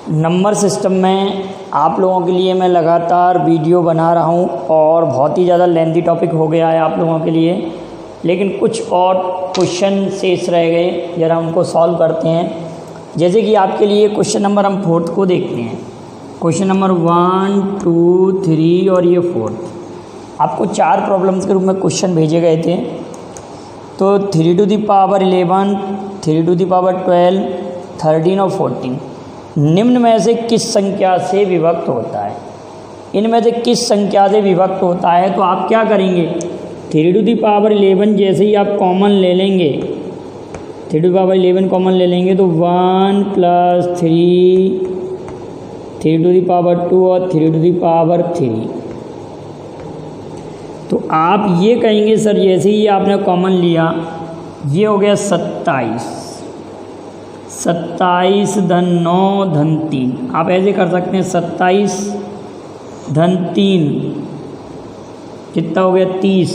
Number system में आप लोगों के लिए मैं लगातार वीडियो बना रहा हूं और बहुत ही ज़्यादा लेंथी टॉपिक हो गया है आप लोगों के लिए, लेकिन कुछ और क्वेश्चन शेष रह गए, ज़रा उनको सॉल्व करते हैं। जैसे कि आपके लिए क्वेश्चन नंबर हम 4 को देखते हैं। क्वेश्चन नंबर 1, 2, 3 और ये 4 आपको 4 प्रॉब्लम्स के रूप में क्वेश्चन भेजे गए थे। तो 3 to the power 11, 3 to the power 12, 13 और 14 निम्न में से किस संख्या से विभक्त होता है? इनमें से किस संख्या से विभक्त होता है? तो आप क्या करेंगे, 3 टू द पावर 11 जैसे ही आप कॉमन ले लेंगे, 3 टू द पावर 11 कॉमन ले लेंगे तो 1 + 3, 3 टू द पावर 2 और 3 टू द पावर 3। तो आप ये कहेंगे सर जैसे ही आपने कॉमन लिया ये हो गया 27, 27 धन 9 धन 3। आप ऐसे कर सकते हैं 27 धन 3 कितना हो गया 30,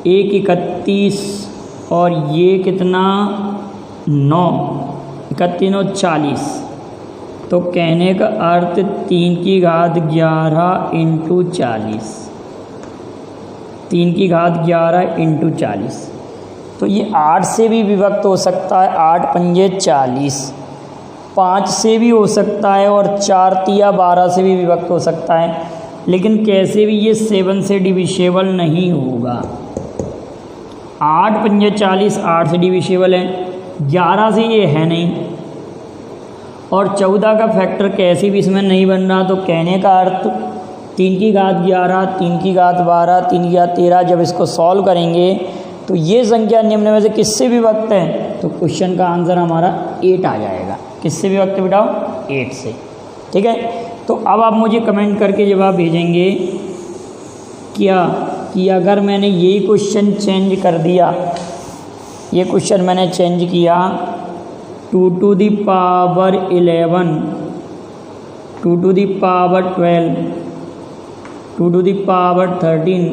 1 31 और ये कितना 9, 31 और 40। तो कहने का अर्थ 3 की घात 11 इंटू 40, 3 की घात 11 इंटू 40। तो ये 8 से भी विभक्त हो सकता है, 8 पंजे 40, 5 से भी हो सकता है और 4 तिया 12 से भी विभक्त हो सकता है, लेकिन कैसे भी ये 7 से डिविशेबल नहीं होगा। 8 पंजे 40, 8 से डिविशेबल है, 11 से ये है नहीं, और 14 का फैक्टर कैसे भी इसमें नहीं बन रहा। तो कहने का अर्थ 3 की घात 11, 3 की घात 12, 3 की घात 13 जब इसको सॉल्व करेंगे तो ये संख्या निम्न में से किससे विभक्त है? तो क्वेश्चन का आंसर हमारा 8 आ जाएगा। किससे विभक्त बेटाओ? 8 से। ठीक है, तो अब आप मुझे कमेंट करके जवाब भेजेंगे क्या कि अगर मैंने यही क्वेश्चन चेंज कर दिया, ये क्वेश्चन मैंने चेंज किया 2 to the power 11, 2 to the power 12, 2 to the power 13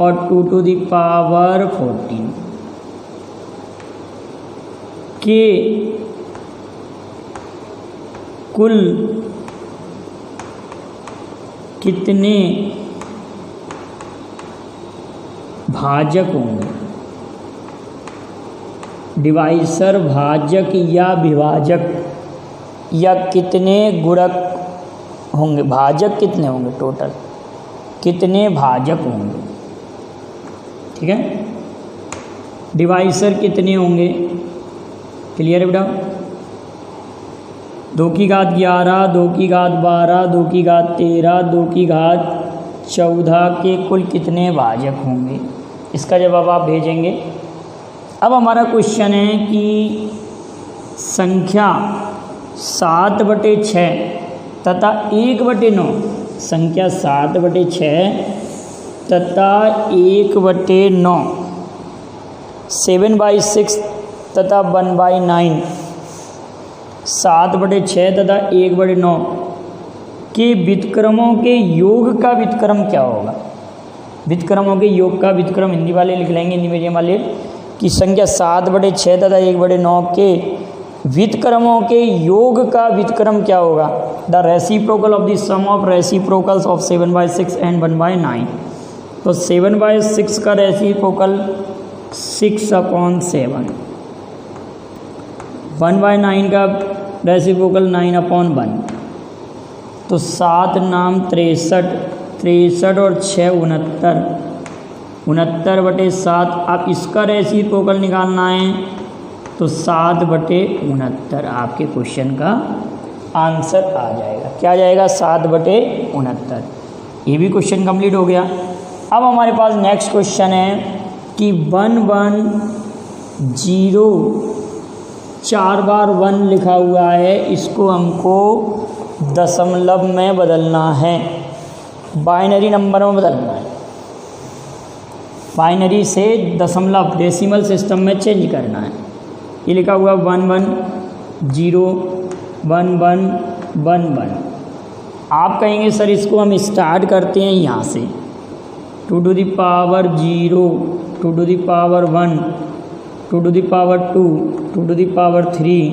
और 2 टू द पावर 14 के कुल कितने भाजक होंगे? डिवाइसर भाजक या विभाजक या कितने गुणक होंगे? भाजक कितने होंगे? टोटल कितने भाजक होंगे? ठीक है, डिवाइसर कितने होंगे? क्लियर है बेटा? 2 की घात 11, 2 की घात 12, 2 की घात 13, 2 की घात 14 के कुल कितने भाजक होंगे? इसका जवाब आप भेजेंगे। अब हमारा क्वेश्चन है कि संख्या 7/6 तथा 1/9, संख्या 7/6 तथा 1/9, 7/6 तथा 1/9, 7/6 तथा 1/9 के व्युत्क्रमों के योग का व्युत्क्रम क्या होगा? व्युत्क्रमों के योग का व्युत्क्रम हिंदी वाले लिख लेंगे, हिंदी मीडियम वाले, कि संख्या 7/6 तथा 1/9 के व्युत्क्रमों के योग का व्युत्क्रम क्या होगा? The reciprocal of the sum of reciprocals of 7/6 and 1/9। तो 7/6 का रेसिप्रोकल 6/7, 1/9 का रेसिप्रोकल 9/1। तो 7 नाम 63, 63 और 6 69, 69/7। आप इसका रेसिप्रोकल निकालना है तो 7/69 आपके क्वेश्चन का आंसर आ जाएगा। क्या आ जाएगा? 7/69। ये भी क्वेश्चन कंप्लीट हो गया। अब हमारे पास नेक्स्ट क्वेश्चन है कि 1 1 0 4 बार 1 लिखा हुआ है, इसको हमको दशमलव में बदलना है, बाइनरी नंबर में बदलना है, बाइनरी से दशमलव डेसिमल सिस्टम में चेंज करना है। ये लिखा हुआ 1 1 0 1 1 1 1। आप कहेंगे सर इसको हम स्टार्ट करते हैं यहाँ से, 2 to the power 0, 2 to the power 1, 2 to the power 2, 2 to the power 3,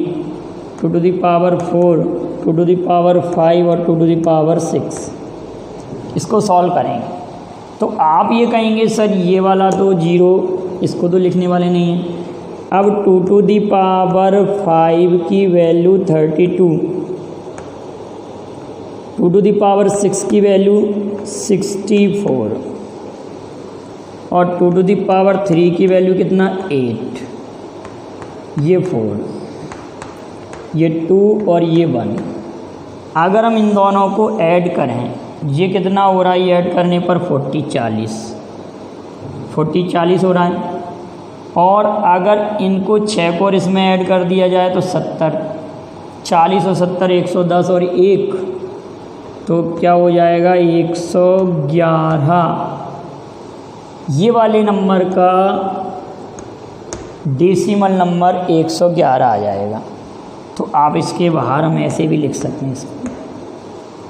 2 to the power 4, 2 to the power 5 और 2 टू द पावर 6। इसको सॉल्व करेंगे तो आप ये कहेंगे सर ये वाला तो 0, इसको तो लिखने वाले नहीं हैं। अब 2 टू द पावर 5 की वैल्यू 32, 2 टू द पावर 6 की वैल्यू 64 और 2 टू द पावर 3 की वैल्यू कितना 8, ये 4, ये 2 और ये 1। अगर हम इन दोनों को ऐड करें, ये कितना हो रहा है, ये ऐड करने पर 40 40 हो रहा है। और अगर इनको 6 को और इसमें ऐड कर दिया जाए तो 70, 40 और 70 110 और 1 तो क्या हो जाएगा 111। ये वाले नंबर का डेसिमल नंबर 111 आ जाएगा। तो आप इसके बाहर हम ऐसे भी लिख सकते हैं इसको,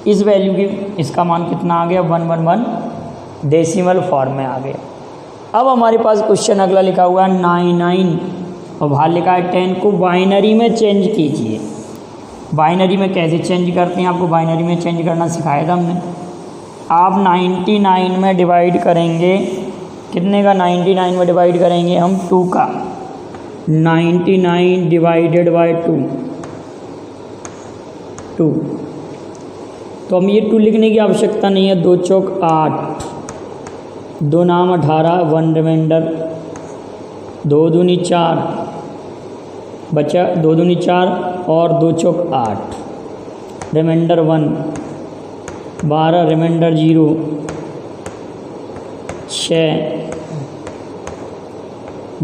इस वैल्यू की इसका मान कितना आ गया 111 डेसिमल फॉर्म में आ गया। अब हमारे पास क्वेश्चन अगला लिखा हुआ है 99 और बाहर लिखा है 10 को बाइनरी में चेंज कीजिए। बाइनरी में कैसे चेंज करते हैं, आपको बाइनरी में चेंज करना सिखाया था हमने। आप 99 में डिवाइड करेंगे, कितने का 99 में डिवाइड करेंगे हम 2 का, 99 डिवाइडेड बाय 2। तो हम ये 2 लिखने की आवश्यकता नहीं है, 2 चौक 8, 2 नाम 18, 1 रिमाइंडर, 2 दूनी 4 बचा, 2 दूनी 4 और 2 चौक 8, रिमाइंडर 1, 12 रिमाइंडर 0, 6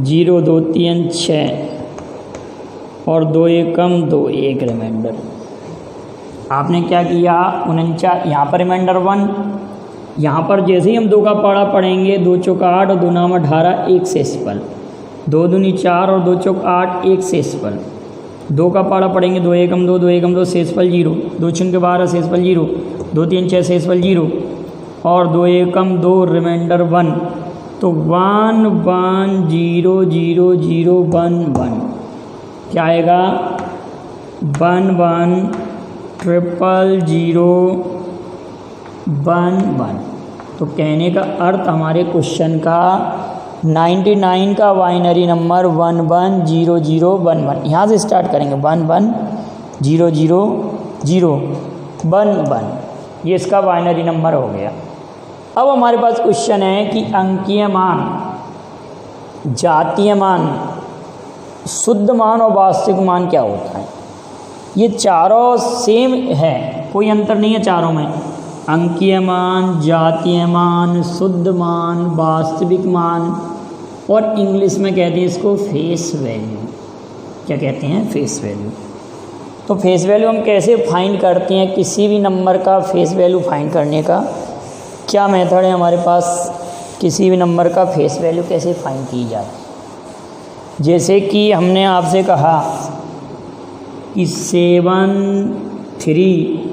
0 2 3 6 और 2 एकम 2 1 रिमाइंडर। आपने क्या किया 49, यहाँ पर रिमाइंडर 1, यहाँ पर जैसे ही हम 2 का पाड़ा पढ़ेंगे 2 चौक 8 और 2 नाम 18 1 शेषफल, 2 दूनी 4 और 2 चौक 8 1 शेषफल, 2 का पाड़ा पढ़ेंगे 2 एकम 2 2 एकम 2 शेषफल 0, 2 छुन के 12 शेषफल 0, 2 3 6 शेषफल 0 और 2 एकम 2 रिमाइंडर 1। तो 1 1 0 0 0 1 1 क्या आएगा 1 1 ट्रिपल 0 1 1। तो कहने का अर्थ हमारे क्वेश्चन का 99 का बाइनरी नंबर 1 1 0 0 1 1, यहाँ से स्टार्ट करेंगे 1 1 0 0 0 1 1, ये इसका बाइनरी नंबर हो गया। अब हमारे पास क्वेश्चन है कि अंकीय मान, जातीय मान, शुद्ध मान और वास्तविक मान क्या होता है। ये चारों सेम है, कोई अंतर नहीं है चारों में, अंकीय मान, जातीय मान, शुद्ध मान, वास्तविक मान और इंग्लिश में कहते हैं इसको फेस वैल्यू। क्या कहते हैं फेस वैल्यू। तो फेस वैल्यू हम कैसे फाइंड करते हैं, किसी भी नंबर का फेस वैल्यू फाइंड करने का क्या मेथड है हमारे पास, किसी भी नंबर का फेस वैल्यू कैसे फाइंड की जाए। जैसे कि हमने आपसे कहा कि 7 3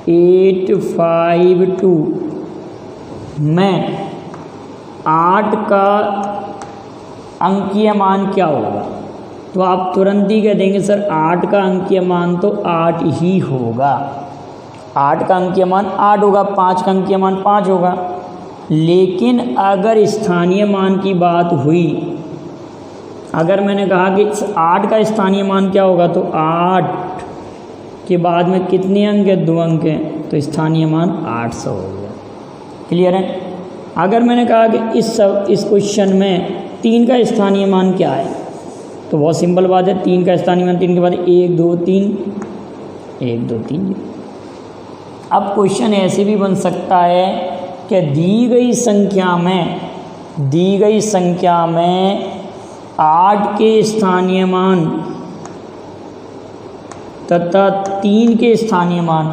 8 5 2 में 8 का अंकीय मान क्या होगा, तो आप तुरंत ही कह देंगे सर 8 का अंकीय मान तो 8 ही होगा, 8 का अंकीय मान 8 होगा, 5 का अंकीय मान 5 होगा। लेकिन अगर स्थानीय मान की बात हुई, अगर मैंने कहा कि 8 का स्थानीय मान क्या होगा, तो 8 के बाद में कितने अंक है 2 अंक हैं, तो स्थानीय मान 800 हो गया। क्लियर है। अगर मैंने कहा कि इस क्वेश्चन में 3 का स्थानीय मान क्या है, तो बहुत सिंपल बात है, 3 का स्थानीय मान 3 के बाद 1 2 3 1 2 3। अब क्वेश्चन ऐसे भी बन सकता है कि दी गई संख्या में 8 के स्थानीय मान तथा 3 के स्थानीय मान,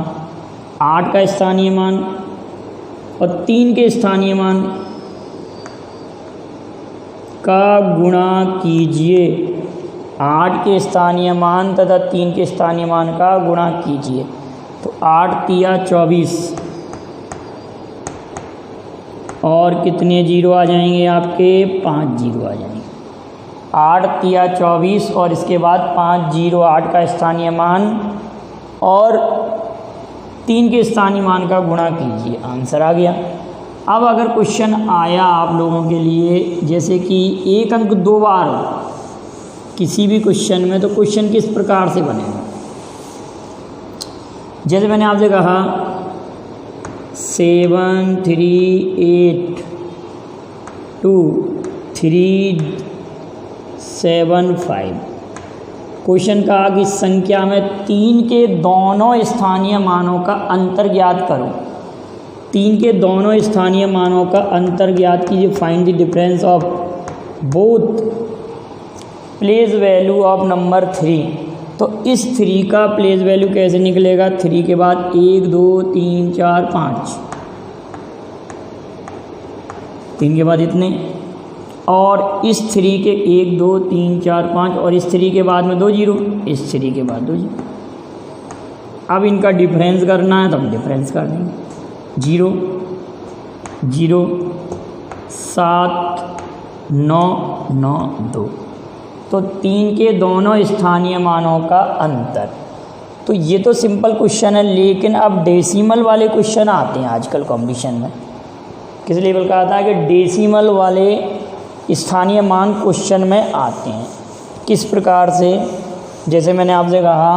8 का स्थानीय मान और 3 के स्थानीय मान का गुणा कीजिए, 8 के स्थानीय मान तथा 3 के स्थानीय मान का गुणा कीजिए। तो 8 तिया 24 और कितने जीरो आ जाएंगे आपके 5 जीरो आ जाएंगे। 8 तिया 24 और इसके बाद 508 का स्थानीय मान और 3 के स्थानीय मान का गुणा कीजिए, आंसर आ गया। अब अगर क्वेश्चन आया आप लोगों के लिए जैसे कि एक अंक 2 बार किसी भी क्वेश्चन में, तो क्वेश्चन किस प्रकार से बनेगा? जैसे मैंने आपसे कहा 7 3 8 2 3 7 5। क्वेश्चन कहा कि संख्या में 3 के दोनों स्थानीय मानों का अंतर ज्ञात करो। 3 के दोनों स्थानीय मानों का अंतर ज्ञात कीजिए। Find the difference of both place value of number 3। तो इस 3 का प्लेस वैल्यू कैसे निकलेगा? 3 के बाद 1 2 3 4 5, 3 के बाद इतने, और इस 3 के 1 2 3 4 5 और इस 3 के बाद में 2 जीरो, इस 3 के बाद 2 जीरो। अब इनका डिफरेंस करना है तो हम डिफरेंस कर देंगे। 0 0 7 9 9 2। तो 3 के दोनों स्थानीय मानों का अंतर। तो ये तो सिंपल क्वेश्चन है, लेकिन अब डेसिमल वाले क्वेश्चन आते हैं आजकल कॉम्पिटिशन में। किस लेवल का आता है कि डेसिमल वाले स्थानीय मान क्वेश्चन में आते हैं। किस प्रकार से? जैसे मैंने आपसे कहा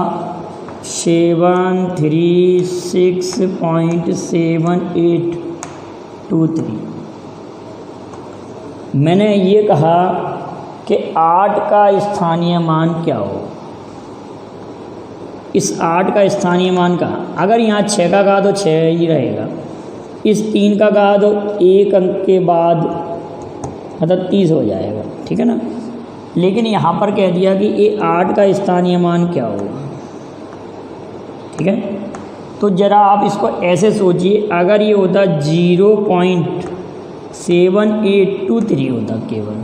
736.7823। मैंने ये कहा कि 8 का स्थानीय मान क्या हो। इस 8 का स्थानीय मान का, अगर यहाँ 6 का कहा तो 6 ही रहेगा, इस 3 का कहा तो 1 अंक के बाद मतलब 30 हो जाएगा, ठीक है ना। लेकिन यहाँ पर कह दिया कि ये 8 का स्थानीय मान क्या होगा, ठीक है। तो ज़रा आप इसको ऐसे सोचिए, अगर ये होता 0.7823 होता केवल,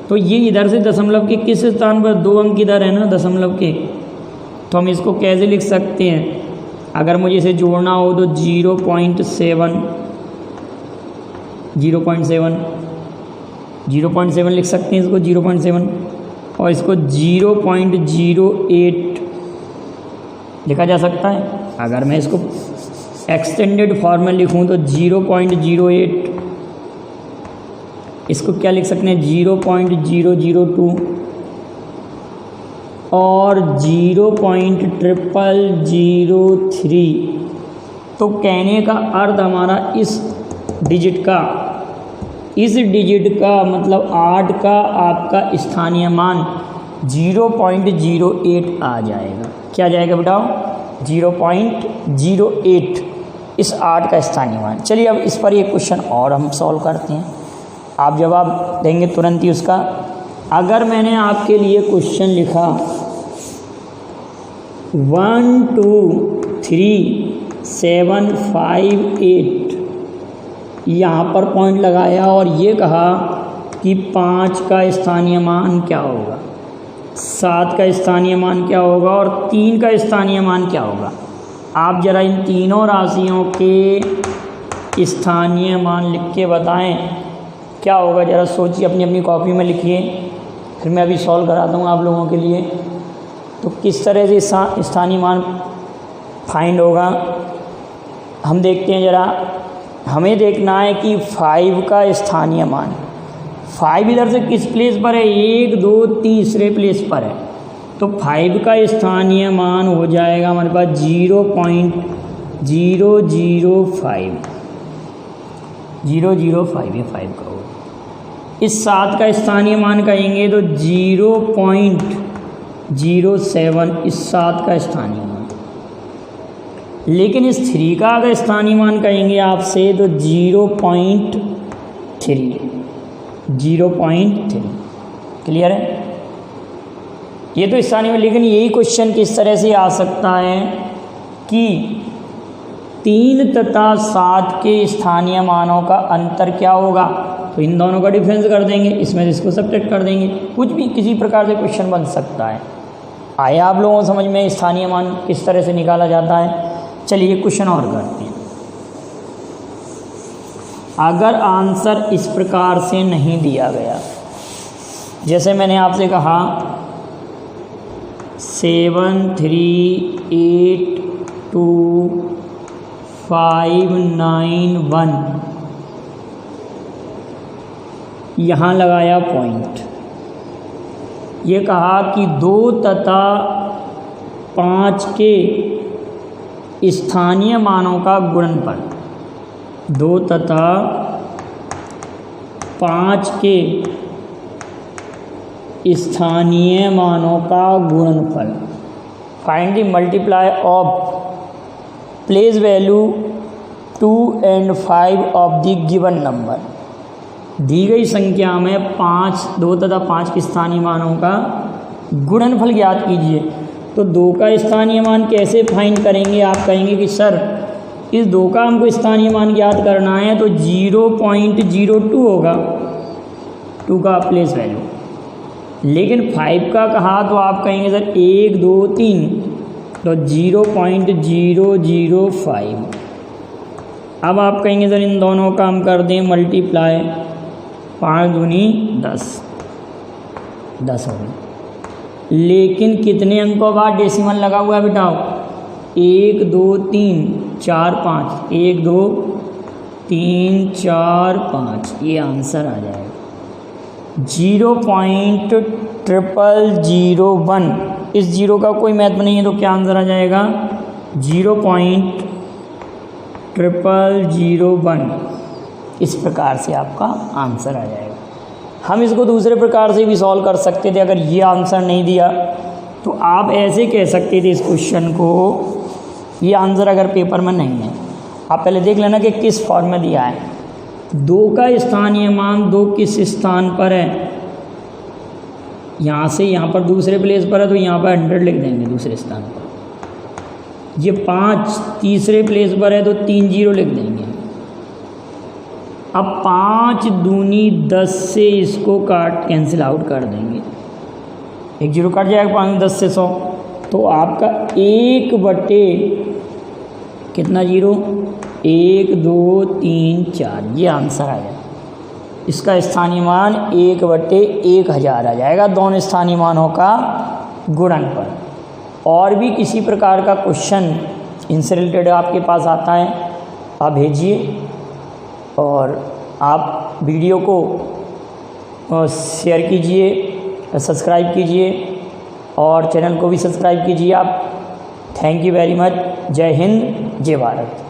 तो ये इधर से दशमलव के किस स्थान पर 2 अंक इधर है ना दशमलव के, तो हम इसको कैसे लिख सकते हैं? अगर मुझे इसे जोड़ना हो तो 0.7 लिख सकते हैं इसको, 0.7, और इसको 0.08 लिखा जा सकता है। अगर मैं इसको एक्सटेंडेड फॉर्म में लिखूं तो 0.08, इसको क्या लिख सकते हैं 0.002 और 0.0003। तो कहने का अर्थ हमारा इस डिजिट का मतलब 8 का आपका स्थानीय मान 0.08 आ जाएगा। क्या जाएगा बेटा? 0.08 इस 8 का स्थानीय मान। चलिए अब इस पर एक क्वेश्चन और हम सॉल्व करते हैं, आप जवाब देंगे तुरंत ही उसका। अगर मैंने आपके लिए क्वेश्चन लिखा 1 2 3 7 5 8, यहाँ पर पॉइंट लगाया और ये कहा कि 5 का स्थानीय मान क्या होगा, 7 का स्थानीय मान क्या होगा और 3 का स्थानीय मान क्या होगा। आप ज़रा इन तीनों राशियों के स्थानीय मान लिख के बताएं क्या होगा। ज़रा सोचिए, अपनी अपनी कॉपी में लिखिए, फिर मैं अभी सॉल्व कराता हूँ आप लोगों के लिए। तो किस तरह से स्थानीय मान फाइंड होगा हम देखते हैं। ज़रा हमें देखना है कि 5 का स्थानीय मान, 5 इधर से किस प्लेस पर है, 1 2 तीसरे प्लेस पर है। तो 5 का स्थानीय मान हो जाएगा हमारे पास 0.005, 005 ये 5 का होगा। इस 7 का स्थानीय मान कहेंगे तो 0.07 इस 7 का स्थानीय मान। लेकिन इस 3 का अगर स्थानीय मान कहेंगे आपसे तो 0.3। क्लियर है? ये तो स्थानीय में। लेकिन यही क्वेश्चन किस तरह से आ सकता है कि 3 तथा 7 के स्थानीय मानों का अंतर क्या होगा, तो इन दोनों का डिफरेंस कर देंगे, इसमें से इसको सब्ट्रैक्ट कर देंगे। कुछ भी किसी प्रकार से क्वेश्चन बन सकता है। आया आप लोगों को समझ में स्थानीय मान किस तरह से निकाला जाता है? चलिए क्वेश्चन और करते हैं। अगर आंसर इस प्रकार से नहीं दिया गया, जैसे मैंने आपसे कहा 7382591, यहाँ लगाया पॉइंट। ये कहा कि 2 तथा 5 के स्थानीय मानों का गुणनफल, 2 तथा 5 के स्थानीय मानों का गुणनफल। Find the multiply of place value 2 and 5 of the given number. दी गई संख्या में 2 तथा 5 के स्थानीय मानों का गुणनफल ज्ञात कीजिए। तो 2 का स्थानीय मान कैसे फाइंड करेंगे? आप कहेंगे कि सर इस 2 का हमको स्थानीय मान ज्ञात करना है तो 0.02 होगा 2 का प्लेस वैल्यू। लेकिन 5 का कहा तो आप कहेंगे सर 1 2 3, तो 0.005। अब आप कहेंगे सर इन दोनों का हम कर दें मल्टीप्लाई, 5 दूनी 10 हो गई। लेकिन कितने अंकों बाद डेसिमल लगा हुआ है बेटाओ? 1 2 3 4 5, 1 2 3 4 5, ये आंसर आ जाएगा 0.0001। इस जीरो का कोई महत्व नहीं है तो क्या आंसर आ जाएगा? 0.0001। इस प्रकार से आपका आंसर आ जाएगा। हम इसको दूसरे प्रकार से भी सॉल्व कर सकते थे। अगर ये आंसर नहीं दिया तो आप ऐसे कह सकते थे इस क्वेश्चन को, ये आंसर अगर पेपर में नहीं है, आप पहले देख लेना कि किस फॉर्म में दिया है। 2 का स्थानीय मान 2 किस स्थान पर है? यहाँ से यहाँ पर दूसरे प्लेस पर है तो यहाँ पर 100 लिख देंगे दूसरे स्थान पर। ये 5 तीसरे प्लेस पर है तो 3 0 लिख देंगे। अब 5 दूनी 10 से इसको कैंसिल आउट कर देंगे, 1 0 कट जाएगा। 5 10 से 100, तो आपका 1 बटे कितना 0? 1 2 3 4, ये आंसर आ जाएगा। इसका स्थानीय मान 1 बटे 1000 आ जाएगा, दोनों स्थानीय मानों का गुणनफल। और भी किसी प्रकार का क्वेश्चन इनसे रिलेटेड आपके पास आता है आप भेजिए, और आप वीडियो को शेयर कीजिए, सब्सक्राइब कीजिए और चैनल को भी सब्सक्राइब कीजिए आप। Thank you very much. जय हिंद, जय भारत।